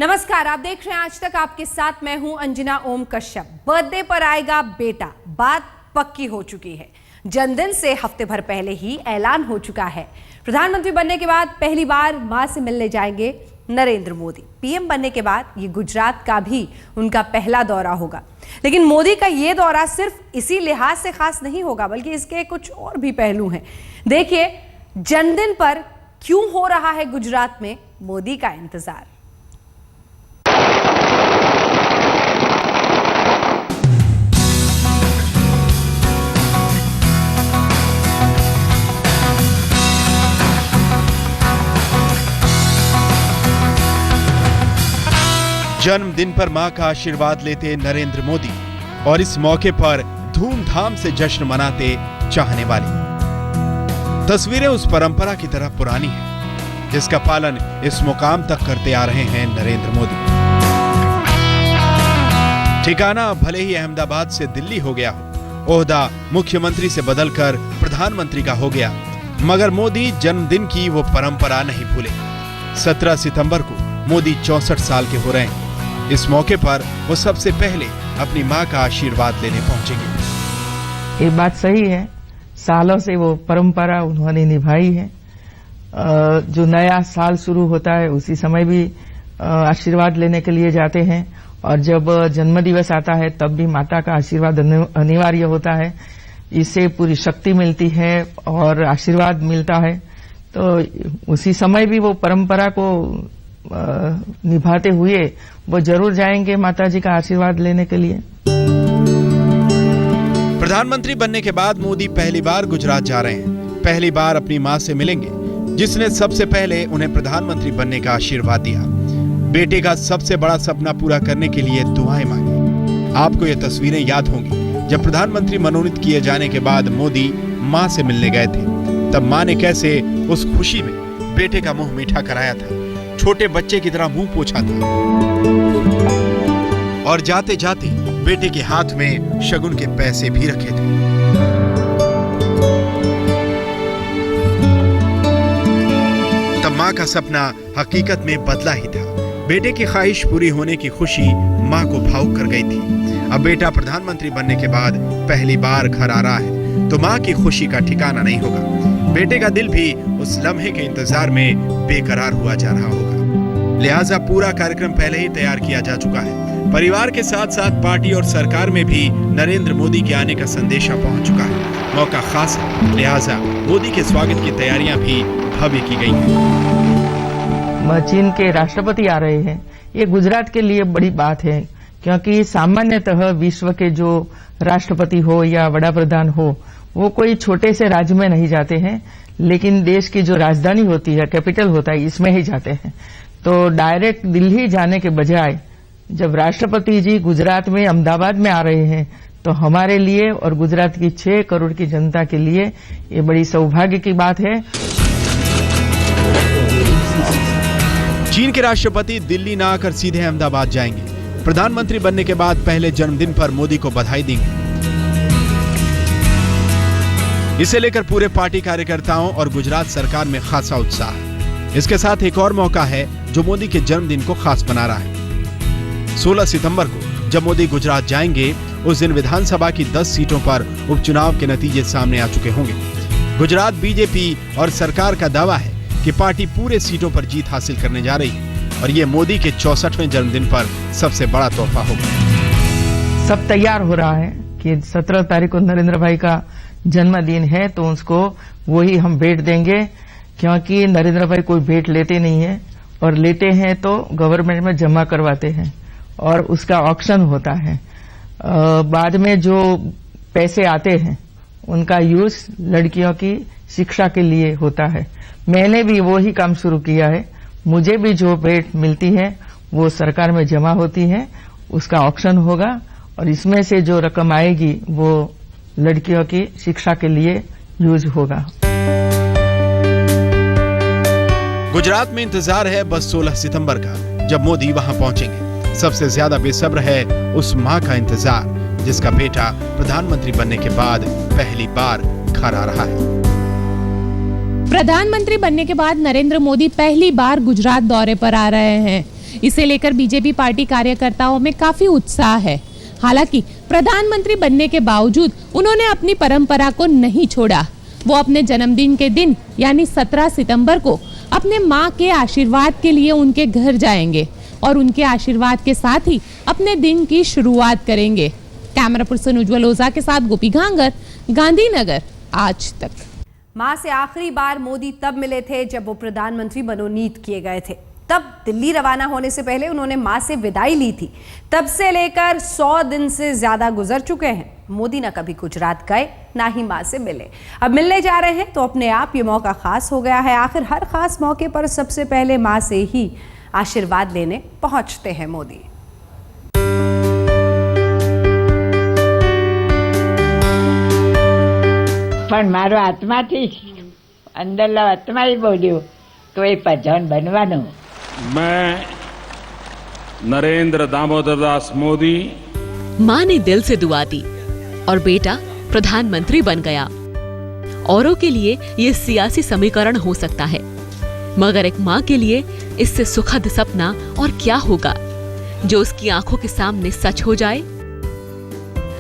नमस्कार, आप देख रहे हैं आज तक। आपके साथ मैं हूं अंजना ओम कश्यप। बर्थडे पर आएगा बेटा, बात पक्की हो चुकी है। जन्मदिन से हफ्ते भर पहले ही ऐलान हो चुका है। प्रधानमंत्री बनने के बाद पहली बार मां से मिलने जाएंगे नरेंद्र मोदी। पीएम बनने के बाद ये गुजरात का भी उनका पहला दौरा होगा। लेकिन मोदी का ये दौरा सिर्फ इसी लिहाज से खास नहीं होगा, बल्कि इसके कुछ और भी पहलू हैं। देखिए, जन्मदिन पर क्यों हो रहा है गुजरात में मोदी का इंतजार। जन्मदिन पर मां का आशीर्वाद लेते नरेंद्र मोदी और इस मौके पर धूमधाम से जश्न मनाते चाहने वाले। तस्वीरें उस परंपरा की तरह पुरानी है जिसका पालन इस मुकाम तक करते आ रहे हैं नरेंद्र मोदी। ठिकाना भले ही अहमदाबाद से दिल्ली हो गया हो, ओहदा मुख्यमंत्री से बदलकर प्रधानमंत्री का हो गया, मगर मोदी जन्मदिन की वो परंपरा नहीं भूले। 17 सितंबर को मोदी 64 साल के हो रहे हैं। इस मौके पर वो सबसे पहले अपनी मां का आशीर्वाद लेने पहुंचेंगे। ये बात सही है, सालों से वो परंपरा उन्होंने निभाई है। जो नया साल शुरू होता है उसी समय भी आशीर्वाद लेने के लिए जाते हैं, और जब जन्मदिवस आता है तब भी माता का आशीर्वाद अनिवार्य होता है। इससे पूरी शक्ति मिलती है और आशीर्वाद मिलता है। तो उसी समय भी वो परंपरा को निभाते हुए वो जरूर जाएंगे माताजी का आशीर्वाद लेने के लिए। प्रधानमंत्री बनने के बाद मोदी पहली बार गुजरात जा रहे हैं। पहली बार अपनी मां से मिलेंगे, जिसने सबसे पहले उन्हें प्रधानमंत्री बनने का आशीर्वाद दिया। बेटे का सबसे बड़ा सपना पूरा करने के लिए दुआएं मांगी। आपको ये तस्वीरें याद होंगी जब प्रधानमंत्री मनोनीत किए जाने के बाद मोदी मां से मिलने गए थे। तब मां ने कैसे उस खुशी में बेटे का मुंह मीठा कराया था, छोटे बच्चे की तरह मुंह पोंछा था, और जाते जाते बेटे के हाथ में शगुन के पैसे भी रखे थे। तब मां का सपना हकीकत में बदला ही था। बेटे की ख्वाहिश पूरी होने की खुशी मां को भावुक कर गई थी। अब बेटा प्रधानमंत्री बनने के बाद पहली बार घर आ रहा है तो मां की खुशी का ठिकाना नहीं होगा। बेटे का दिल भी उस लम्हे के इंतजार में बेकरार हुआ जा रहा होगा। लिहाजा पूरा कार्यक्रम पहले ही तैयार किया जा चुका है। परिवार के साथ साथ पार्टी और सरकार में भी नरेंद्र मोदी के आने का संदेशा पहुंच चुका है। मौका खास है, लिहाजा मोदी के स्वागत की तैयारियां भी भव्य की गई हैं। चीन के राष्ट्रपति आ रहे हैं, ये गुजरात के लिए बड़ी बात है, क्योंकि सामान्यतः विश्व के जो राष्ट्रपति हो या बड़ा प्रधान हो, वो कोई छोटे से राज्य में नहीं जाते हैं, लेकिन देश की जो राजधानी होती है, कैपिटल होता है, इसमें ही जाते हैं। तो डायरेक्ट दिल्ली जाने के बजाय जब राष्ट्रपति जी गुजरात में अहमदाबाद में आ रहे हैं, तो हमारे लिए और गुजरात की 6 करोड़ की जनता के लिए ये बड़ी सौभाग्य की बात है। चीन के राष्ट्रपति दिल्ली ना आकर सीधे अहमदाबाद जाएंगे। प्रधानमंत्री बनने के बाद पहले जन्मदिन पर मोदी को बधाई देंगे। इसे लेकर पूरे पार्टी कार्यकर्ताओं और गुजरात सरकार में खासा उत्साह है। इसके साथ एक और मौका है जो मोदी के जन्मदिन को खास बना रहा है। 16 सितंबर को जब मोदी गुजरात जाएंगे, उस दिन विधानसभा की 10 सीटों पर उपचुनाव के नतीजे सामने आ चुके होंगे। गुजरात बीजेपी और सरकार का दावा है कि पार्टी पूरे सीटों पर जीत हासिल करने जा रही है, और ये मोदी के 64वें जन्मदिन पर सबसे बड़ा तोहफा होगा। सब तैयार हो रहा है कि 17 तारीख को नरेंद्र भाई का जन्मदिन है, तो उसको वही हम भेंट देंगे, क्योंकि नरेंद्र भाई कोई भेंट लेते नहीं है, और लेते हैं तो गवर्नमेंट में जमा करवाते हैं और उसका ऑक्शन होता है। बाद में जो पैसे आते हैं उनका यूज लड़कियों की शिक्षा के लिए होता है। मैंने भी वो ही काम शुरू किया है। मुझे भी जो भेंट मिलती है वो सरकार में जमा होती है, उसका ऑक्शन होगा, और इसमें से जो रकम आएगी वो लड़कियों की शिक्षा के लिए यूज होगा। गुजरात में इंतजार है बस 16 सितंबर का, जब मोदी वहां पहुंचेंगे। सबसे ज्यादा बेसब्र है उस मां का इंतजार, जिसका बेटा प्रधानमंत्री बनने के बाद पहली बार घर आ रहा है। प्रधानमंत्री बनने के बाद नरेंद्र मोदी पहली बार गुजरात दौरे पर आ रहे हैं। इसे लेकर बीजेपी पार्टी कार्यकर्ताओं में काफी उत्साह है। हालांकि प्रधानमंत्री बनने के बावजूद उन्होंने अपनी परंपरा को नहीं छोड़ा। वो अपने जन्मदिन के दिन यानी 17 सितंबर को अपने मां के आशीर्वाद के लिए उनके घर जाएंगे और उनके आशीर्वाद के साथ ही अपने दिन की शुरुआत करेंगे। कैमरा पर्सन उज्जवल ओझा के साथ गोपी घांगर, गांधीनगर, आज तक। मां से आखिरी बार मोदी तब मिले थे जब वो प्रधानमंत्री मनोनीत किए गए थे। तब दिल्ली रवाना होने से पहले उन्होंने मां से विदाई ली थी। तब से लेकर 100 दिन से ज्यादा गुजर चुके हैं। मोदी ना कभी गुजरात गए, ना ही मां से मिले। अब मिलने जा रहे हैं तो अपने आप ये मौका खास हो गया है। आखिर हर खास मौके पर सबसे पहले मां से ही आशीर्वाद लेने पहुंचते हैं मोदी। પણ મારો આત્માથી અંદરનો આત્મા એ બોલ્યો તો એ પ્રધાન બનવાનું। मैं नरेंद्र दामोदर दास मोदी। माँ ने दिल से दुआ दी और बेटा प्रधानमंत्री बन गया। औरों के लिए ये सियासी समीकरण हो सकता है, मगर एक माँ के लिए इससे सुखद सपना और क्या होगा जो उसकी आंखों के सामने सच हो जाए।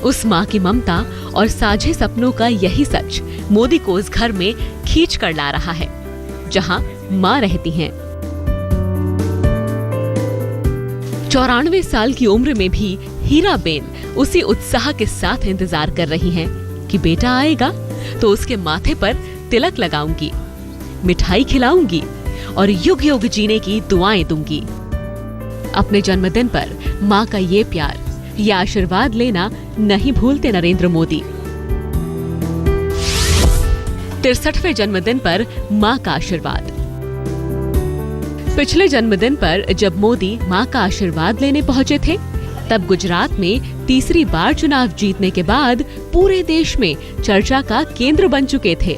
उस माँ की ममता और साझे सपनों का यही सच मोदी को उस घर में खींच कर ला रहा है जहाँ माँ रहती हैं। 94 साल की उम्र में भी हीराबेन उसी उत्साह के साथ इंतजार कर रही हैं कि बेटा आएगा तो उसके माथे पर तिलक लगाऊंगी, मिठाई खिलाऊंगी और युग युग जीने की दुआएं दूंगी। अपने जन्मदिन पर माँ का ये प्यार, ये आशीर्वाद लेना नहीं भूलते नरेंद्र मोदी। 63वें जन्मदिन पर माँ का आशीर्वाद। पिछले जन्मदिन पर जब मोदी माँ का आशीर्वाद लेने पहुंचे थे, तब गुजरात में तीसरी बार चुनाव जीतने के बाद पूरे देश में चर्चा का केंद्र बन चुके थे।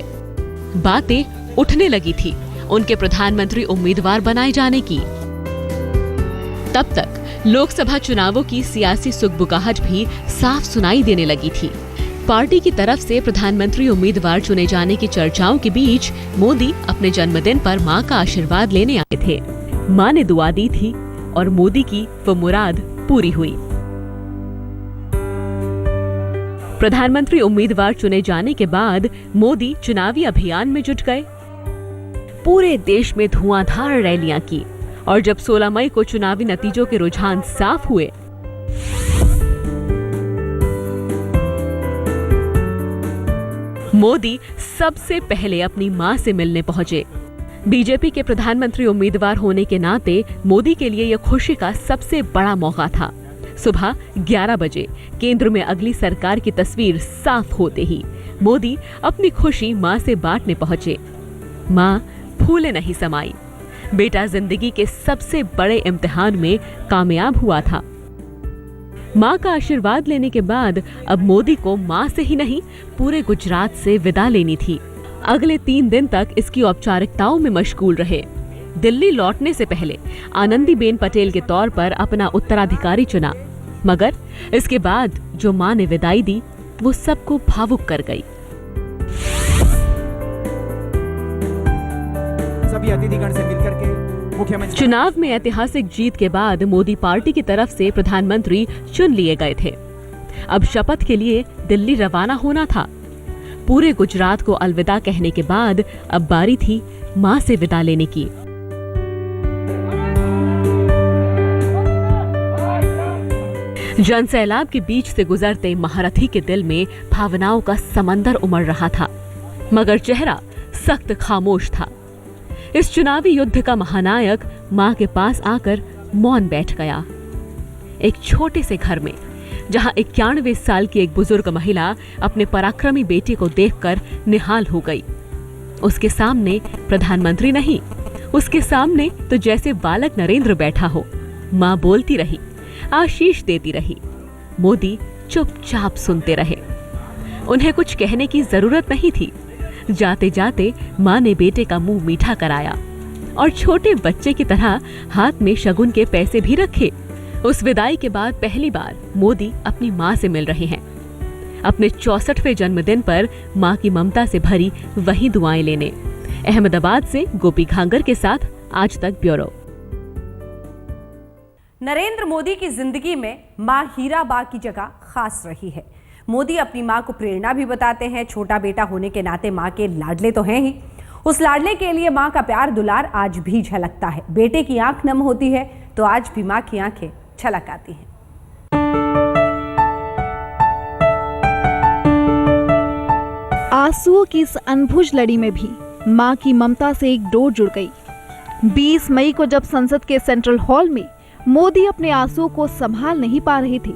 बातें उठने लगी थी उनके प्रधानमंत्री उम्मीदवार बनाए जाने की। तब तक लोकसभा चुनावों की सियासी सुगबुगाहट भी साफ सुनाई देने लगी थी। पार्टी की तरफ से प्रधानमंत्री उम्मीदवार चुने जाने की चर्चाओं के बीच मोदी अपने जन्मदिन पर मां का आशीर्वाद लेने आए थे। मां ने दुआ दी थी और मोदी की वो मुराद पूरी हुई। प्रधानमंत्री उम्मीदवार चुने जाने के बाद मोदी चुनावी अभियान में जुट गए। पूरे देश में धुआंधार रैलियां की और जब 16 मई को चुनावी नतीजों के रुझान साफ हुए, मोदी सबसे पहले अपनी मां से मिलने पहुंचे। बीजेपी के प्रधानमंत्री उम्मीदवार होने के नाते मोदी के लिए यह खुशी का सबसे बड़ा मौका था। सुबह 11 बजे केंद्र में अगली सरकार की तस्वीर साफ होते ही मोदी अपनी खुशी मां से बांटने पहुंचे। मां फूले नहीं समाई। बेटा जिंदगी के सबसे बड़े इम्तिहान में कामयाब हुआ था। मां का आशीर्वाद लेने के बाद अब मोदी को मां से ही नहीं पूरे गुजरात से विदा लेनी थी। अगले 3 दिन तक इसकी औपचारिकताओं में मशगूल रहे। दिल्ली लौटने से पहले आनंदीबेन पटेल के तौर पर अपना उत्तराधिकारी चुना, मगर इसके बाद जो मां ने विदाई दी वो सबको भावुक कर गई। सभी अतिथिगण से मिलकर के मुख्यमंत्री चुनाव में ऐतिहासिक जीत के बाद मोदी पार्टी की तरफ से प्रधानमंत्री चुन लिए गए थे। अब शपथ के लिए दिल्ली रवाना होना था। पूरे गुजरात को अलविदा कहने के बाद अब बारी थी मां से विदा लेने की। जनसैलाब के बीच से गुजरते महारथी के दिल में भावनाओं का समंदर उमड़ रहा था, मगर चेहरा सख्त खामोश था। इस चुनावी युद्ध का महानायक मां के पास आकर मौन बैठ गया। एक छोटे से घर में जहां 91 साल की एक बुजुर्ग महिला अपने पराक्रमी बेटे को देखकर निहाल हो गई। उसके सामने प्रधानमंत्री नहीं, उसके सामने तो जैसे बालक नरेंद्र बैठा हो। मां बोलती रही, आशीष देती रही। मोदी चुपचाप सुनते रहे। उन्हें कुछ कहने की जरूरत नहीं थी। जाते जाते मां ने बेटे का मुंह मीठा कराया और छोटे बच्चे की तरह हाथ में शगुन के पैसे भी रखे। उस विदाई के बाद पहली बार मोदी अपनी मां से मिल रहे हैं। अपने 64वें जन्मदिन पर मां की ममता से भरी वही दुआएं लेने। अहमदाबाद से गोपी घांगर के साथ आज तक ब्यूरो। नरेंद्र मोदी की जिंदगी में मां हीराबा की जगह खास रही है। मोदी अपनी मां को प्रेरणा भी बताते हैं। छोटा बेटा होने के नाते मां के लाडले तो हैं ही, उस लाडले के लिए मां का प्यार दुलार आज भी झलकता है। बेटे की आंख नम होती है तो आज भी मां की आंखें छलक आती हैं। आंसुओं की इस अनबुझ लड़ी में भी मां की ममता से एक डोर जुड़ गई। 20 मई को जब संसद के सेंट्रल हॉल में मोदी अपने आंसुओं को संभाल नहीं पा रहे थे,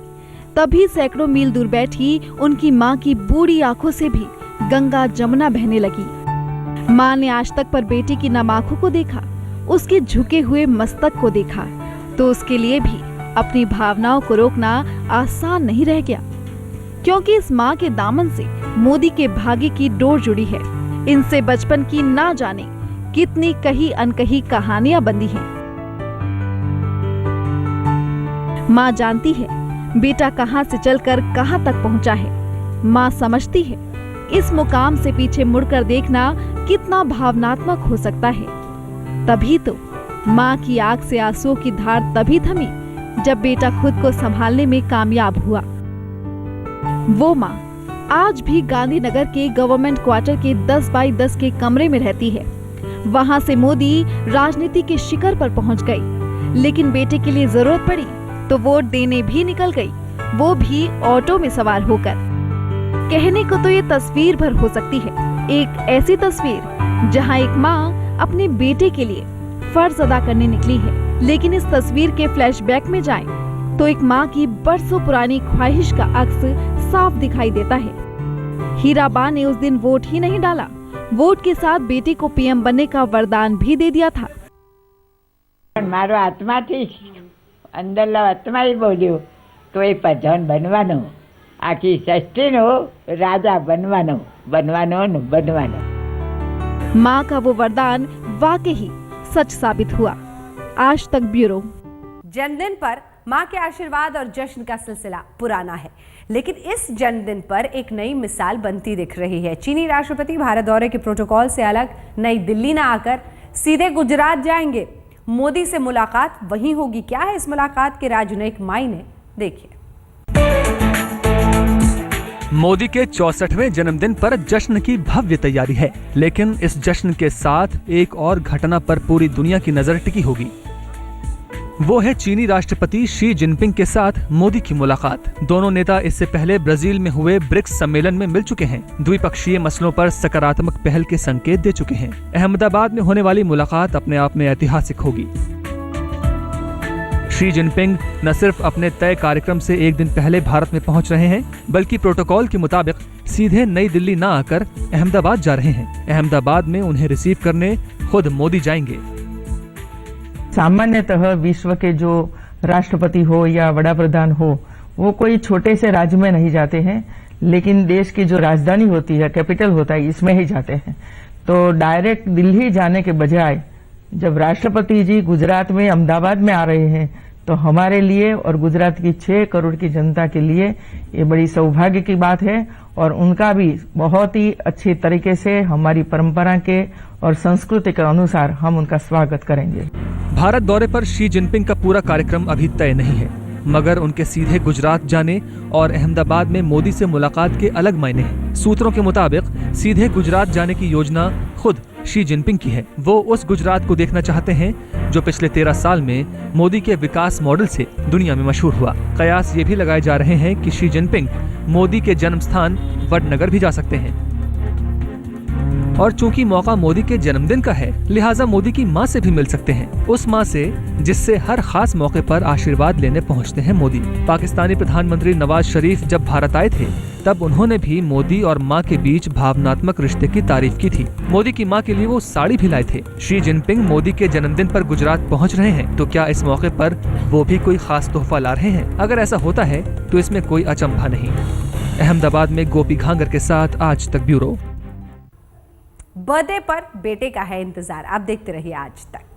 तभी सैकड़ों मील दूर बैठी उनकी मां की बूढ़ी आंखों से भी गंगा जमुना बहने लगी। मां ने आज तक पर बेटे की नम आंखों को देखा, उसके झुके हुए मस्तक को देखा, तो उसके लिए भी अपनी भावनाओं को रोकना आसान नहीं रह गया, क्योंकि इस मां के दामन से मोदी के भाग्य की डोर जुड़ी है। इनसे बचपन की ना जाने कितनी कही अनकही कहानियां बंधी हैं। मां जानती है बेटा कहां से चलकर कहां तक पहुंचा है। मां समझती है इस मुकाम से पीछे मुड़कर देखना कितना भावनात्मक हो सकता है। तभी तो मां की आंख से आंसुओं की धार तभी थमी जब बेटा खुद को संभालने में कामयाब हुआ। वो मां आज भी गांधीनगर के गवर्नमेंट क्वार्टर के 10 बाई 10 के कमरे में रहती है। वहां से मोदी राजनीति के शिखर पर पहुंच गई, लेकिन बेटे के लिए जरूरत पड़ी तो वोट देने भी निकल गई, वो भी ऑटो में सवार होकर। कहने को तो ये तस्वीर भर हो सकती है, एक ऐसी तस्वीर जहां एक मां अपने बेटे के लिए फर्ज अदा करने निकली है। लेकिन इस तस्वीर के फ्लैशबैक में जाएं तो एक मां की बरसों पुरानी ख्वाहिश का अक्स साफ दिखाई देता है। हीराबा ने उस दिन वोट ही नहीं डाला, वोट के साथ बेटे को पीएम बनने का वरदान भी दे दिया था। મારો આત્માથી અંદરનો આત્મા ही બોલ્યો તો એ પ્રધાન બનવાનો, આખી સૃષ્ટિનો રાજા બનવાનો, બનવાનો ને બનવાનો। माँ का वो वरदान वाकई ही सच साबित हुआ। आज तक ब्यूरो। जन्मदिन पर मां के आशीर्वाद और जश्न का सिलसिला पुराना है, लेकिन इस जन्मदिन पर एक नई मिसाल बनती दिख रही है। चीनी राष्ट्रपति भारत दौरे के प्रोटोकॉल से अलग नई दिल्ली न आकर सीधे गुजरात जाएंगे। मोदी से मुलाकात वहीं होगी। क्या है इस मुलाकात के राजनयिक मायने, देखिए। मोदी के 64वें जन्मदिन पर जश्न की भव्य तैयारी है, लेकिन इस जश्न के साथ एक और घटना पर पूरी दुनिया की नजर टिकी होगी। वो है चीनी राष्ट्रपति शी जिनपिंग के साथ मोदी की मुलाकात। दोनों नेता इससे पहले ब्राजील में हुए ब्रिक्स सम्मेलन में मिल चुके हैं। द्विपक्षीय मसलों पर सकारात्मक पहल के संकेत दे चुके हैं। अहमदाबाद में होने वाली मुलाकात अपने आप में ऐतिहासिक होगी। शी जिनपिंग न सिर्फ अपने तय कार्यक्रम से एक दिन पहले भारत में पहुंच रहे हैं, बल्कि प्रोटोकॉल के मुताबिक सीधे नई दिल्ली न आकर अहमदाबाद जा रहे हैं। अहमदाबाद में उन्हें रिसीव करने खुद मोदी जाएंगे। सामान्यतः विश्व के जो राष्ट्रपति हो या बड़ा प्रधान हो, वो कोई छोटे से राज्य में नहीं जाते हैं, लेकिन देश की जो राजधानी होती है, कैपिटल होता है, इसमें ही जाते हैं। तो डायरेक्ट दिल्ली जाने के बजाय जब राष्ट्रपति जी गुजरात में अहमदाबाद में आ रहे हैं, तो हमारे लिए और गुजरात की 6 करोड़ की जनता के लिए ये बड़ी सौभाग्य की बात है। और उनका भी बहुत ही अच्छी तरीके से हमारी परंपरा के और संस्कृति के अनुसार हम उनका स्वागत करेंगे। भारत दौरे पर शी जिनपिंग का पूरा कार्यक्रम अभी तय नहीं है, मगर उनके सीधे गुजरात जाने और अहमदाबाद में मोदी से मुलाकात के अलग मायने हैं। सूत्रों के मुताबिक सीधे गुजरात जाने की योजना खुद शी जिनपिंग की है। वो उस गुजरात को देखना चाहते हैं जो पिछले 13 साल में मोदी के विकास मॉडल से दुनिया में मशहूर हुआ। कयास ये भी लगाए जा रहे हैं कि शी जिनपिंग मोदी के जन्म स्थान वडनगर भी जा सकते हैं। और चूंकि मौका मोदी के जन्मदिन का है, लिहाजा मोदी की मां से भी मिल सकते हैं, उस मां से जिससे हर खास मौके पर आशीर्वाद लेने पहुंचते हैं मोदी। पाकिस्तानी प्रधानमंत्री नवाज शरीफ जब भारत आए थे, तब उन्होंने भी मोदी और मां के बीच भावनात्मक रिश्ते की तारीफ की थी। मोदी की मां के लिए वो साड़ी भी लाए थे। शी जिनपिंग मोदी के जन्मदिन पर गुजरात पहुंच रहे हैं, तो क्या इस मौके पर वो भी कोई खास तोहफा ला रहे हैं? अगर ऐसा होता है तो इसमें कोई अचंभा नहीं। अहमदाबाद में गोपी घांगर के साथ आज तक ब्यूरो। बर्थडे पर बेटे का है इंतजार। आप देखते रहिए आज तक।